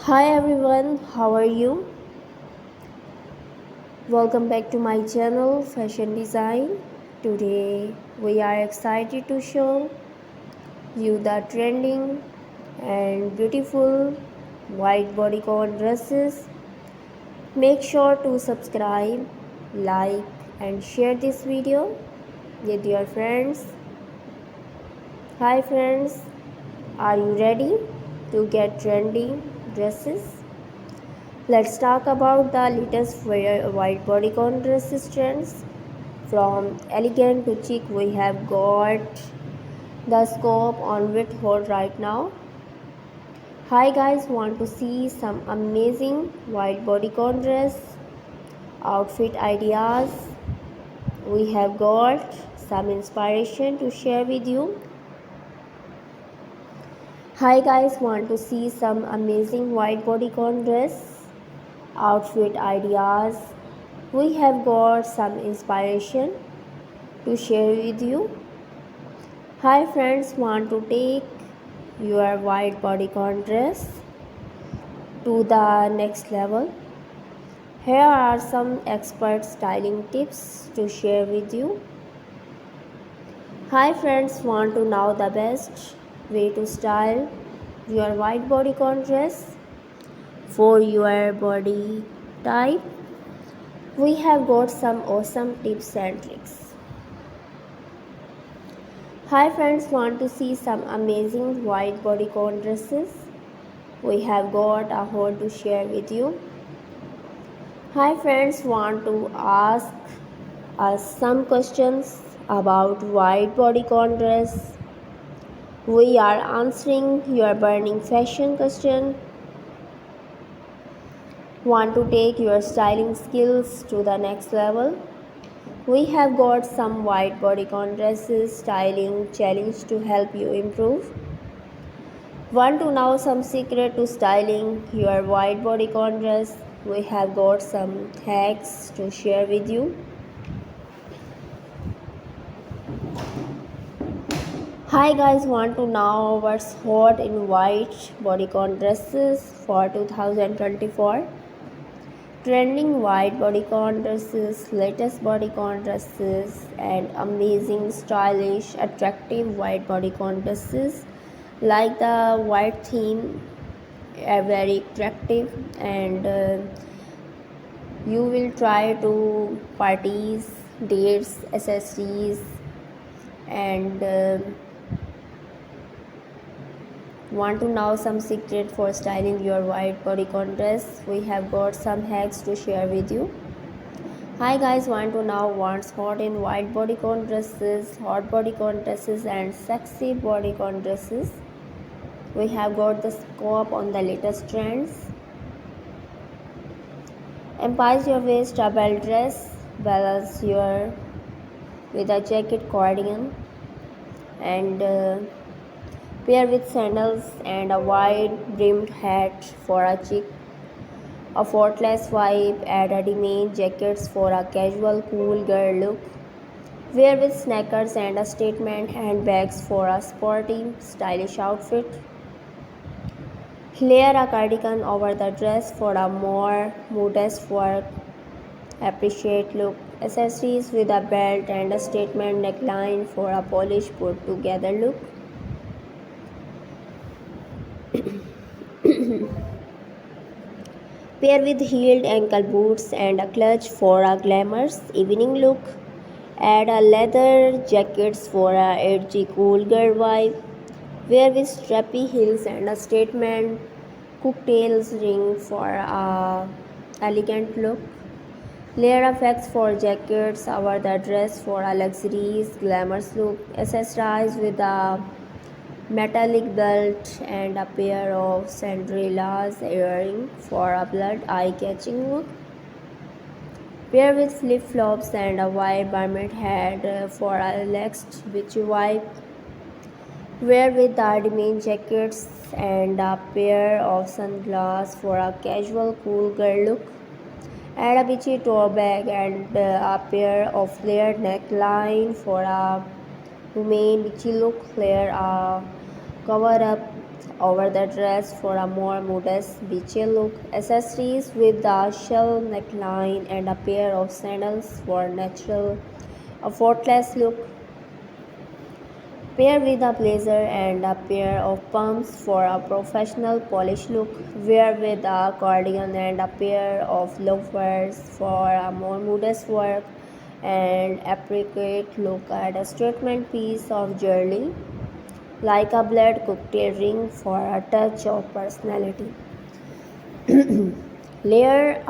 Hi everyone, how are you? Welcome back to my channel Fashion Design. Today we are excited to show you the trending and beautiful white bodycon dresses. Make sure to subscribe, like and share this video with your friends. Hi friends, are you ready to get trendy dresses? Let's talk about the latest white bodycon dresses trends. From elegant to chic, we have got the scope on with hot right now. Hi guys, want to see some amazing white bodycon dress outfit ideas? We have got some inspiration to share with you. Hi guys, want to see some amazing white bodycon dress outfit ideas? We have got some inspiration to share with you. Hi friends, want to take your white bodycon dress to the next level? Here are some expert styling tips to share with you. Hi friends, want to know the best way to style your white bodycon dress for your body type? We have got some awesome tips and tricks. Hi friends, want to see some amazing white bodycon dresses? We have got a haul to share with you. Hi friends, want to ask us some questions about white bodycon dress? We are answering your burning fashion question. Want to take your styling skills to the next level? We have got some white bodycon dresses styling challenge to help you improve. Want to know some secret to styling your white bodycon dress? We have got some hacks to share with you. Hi guys, want to know what's hot in white bodycon dresses for 2024? Trending white bodycon dresses, latest bodycon dresses, and amazing, stylish, attractive white bodycon dresses. Like the white theme, are very attractive, and you will try to parties, dates, accessories, and want to know some secret for styling your white bodycon dress? We have got some hacks to share with you. Hi guys, want to know what's hot in white bodycon dresses, hot bodycon dresses and sexy bodycon dresses? We have got the scope on the latest trends. Empires your waist a belt dress, balance your with a jacket cardigan, and pair with sandals and a wide brimmed hat for a chic, a faultless vibe, add a denim jackets for a casual cool girl look. Wear with sneakers and a statement handbags for a sporty, stylish outfit. Layer a cardigan over the dress for a more modest work appreciate look. Accessories with a belt and a statement neckline for a polished put together look. Pair with heeled ankle boots and a clutch for a glamorous evening look. Add a leather jackets for a edgy cool girl vibe. Wear with strappy heels and a statement cocktails ring for a elegant look. Layer effects for jackets over the dress for a luxurious glamorous look. Accessorize with a metallic belt and a pair of Cinderella's earring for a blood eye-catching look. Pair with flip-flops and a wide barmet hat for a relaxed beachy vibe. Wear with the denim jackets and a pair of sunglasses for a casual cool girl look. Add a beachy tote bag and a pair of flared neckline for a woman beachy look. Layer a cover up over the dress for a more modest beachy look. Accessories with the shell neckline and a pair of sandals for natural, effortless look. Pair with a blazer and a pair of pumps for a professional polished look. Wear with a cardigan and a pair of loafers for a more modest work and appropriate look. Add a statement piece of jewelry like a blood cocktail ring for a touch of personality. Layer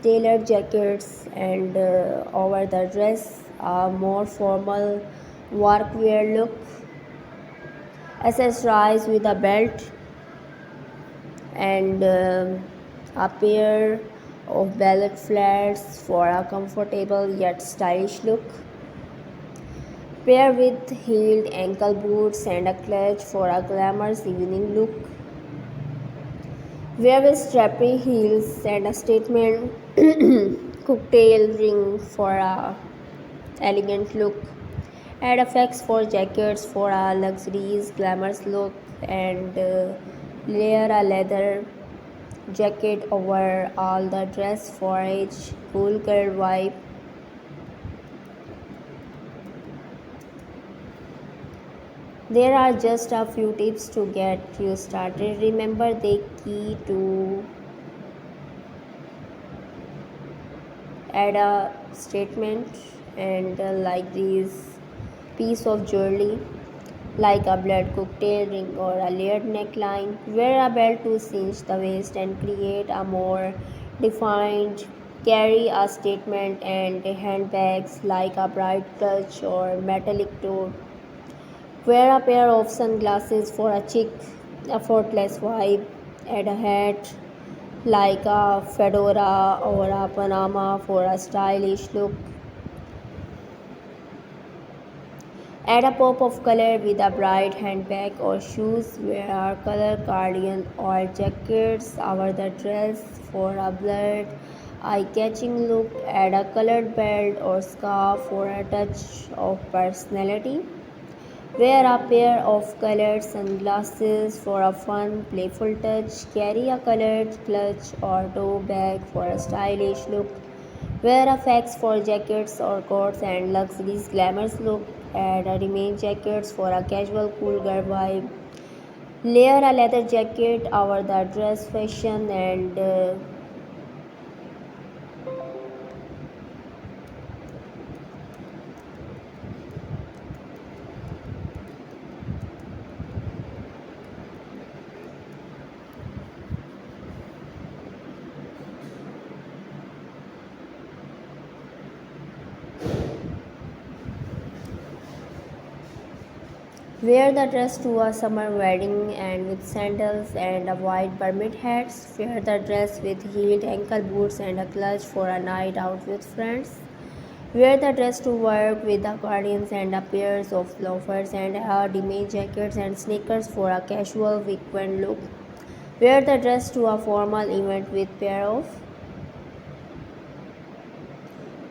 tailored jackets and over the dress a more formal workwear look. Accessorize with a belt and a pair of ballet flats for a comfortable yet stylish look. Pair with heeled ankle boots and a clutch for a glamorous evening look. Wear with strappy heels and a statement cocktail ring for a elegant look. Add effects for jackets for a luxurious glamorous look and layer a leather jacket over all the dress for its cool girl vibe. There are just a few tips to get you started. Remember the key to add a statement and like these piece of jewelry like a blood cocktail ring or a layered neckline. Wear a belt to cinch the waist and create a more defined. Carry a statement and handbags like a bright clutch or metallic tote. Wear a pair of sunglasses for a chic, effortless vibe. Add a hat like a fedora or a panama for a stylish look. Add a pop of color with a bright handbag or shoes. Wear a color cardigan or jackets over the dress for a blurred, eye-catching look. Add a colored belt or scarf for a touch of personality. Wear a pair of colored sunglasses for a fun, playful touch. Carry a colored clutch or tote bag for a stylish look. Wear effects for jackets or coats and luxurious glamorous look. Add a remain jackets for a casual, cool girl vibe. Layer a leather jacket over the dress fashion and wear the dress to a summer wedding and with sandals and a white Bermuda hats. Wear the dress with heeled ankle boots and a clutch for a night out with friends. Wear the dress to work with the cardigans and a pairs of loafers and a denim jackets and sneakers for a casual weekend look. Wear the dress to a formal event with pair of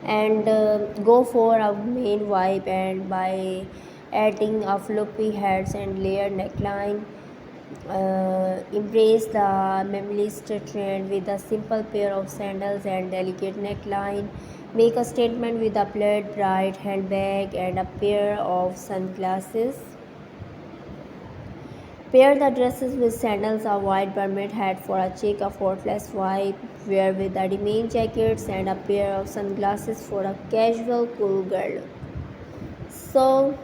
and go for a main vibe and by adding a floppy hats and layered neckline. Embrace the minimalist trend with a simple pair of sandals and delicate neckline. Make a statement with a plaid bright handbag and a pair of sunglasses. Pair the dresses with sandals or white Bermuda hat for a chic, effortless vibe. Wear with the denim jackets and a pair of sunglasses for a casual, cool girl look. So,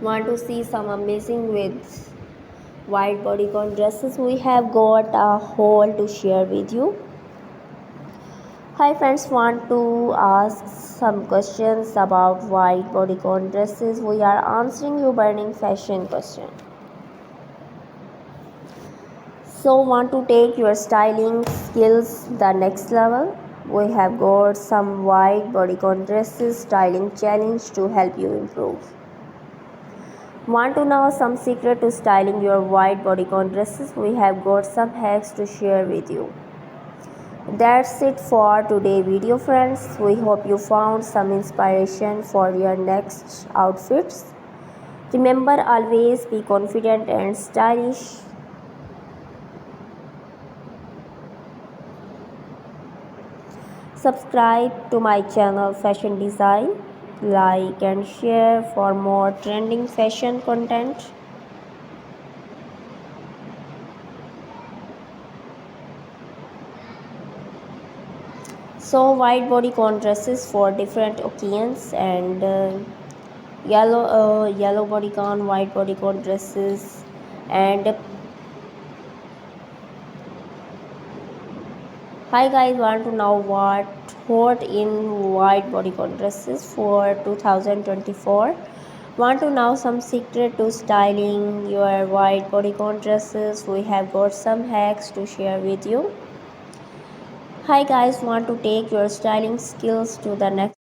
want to see some amazing with white bodycon dresses? We have got a haul to share with you. Hi friends, want to ask some questions about white bodycon dresses. We are answering your burning fashion question. So want to take your styling skills the next level? We have got some white bodycon dresses styling challenge to help you improve. Want to know some secret to styling your white bodycon dresses? We have got some hacks to share with you. That's it for today video friends. We hope you found some inspiration for your next outfits. Remember, always be confident and stylish. Subscribe to my channel Fashion Design. Like and share for more trending fashion content. So white bodycon dresses for different occasions and yellow bodycon, white bodycon dresses, and hi guys, want to know what hot in white bodycon dresses for 2024? Want to know some secret to styling your white bodycon dresses? We have got some hacks to share with you. Hi guys, want to take your styling skills to the next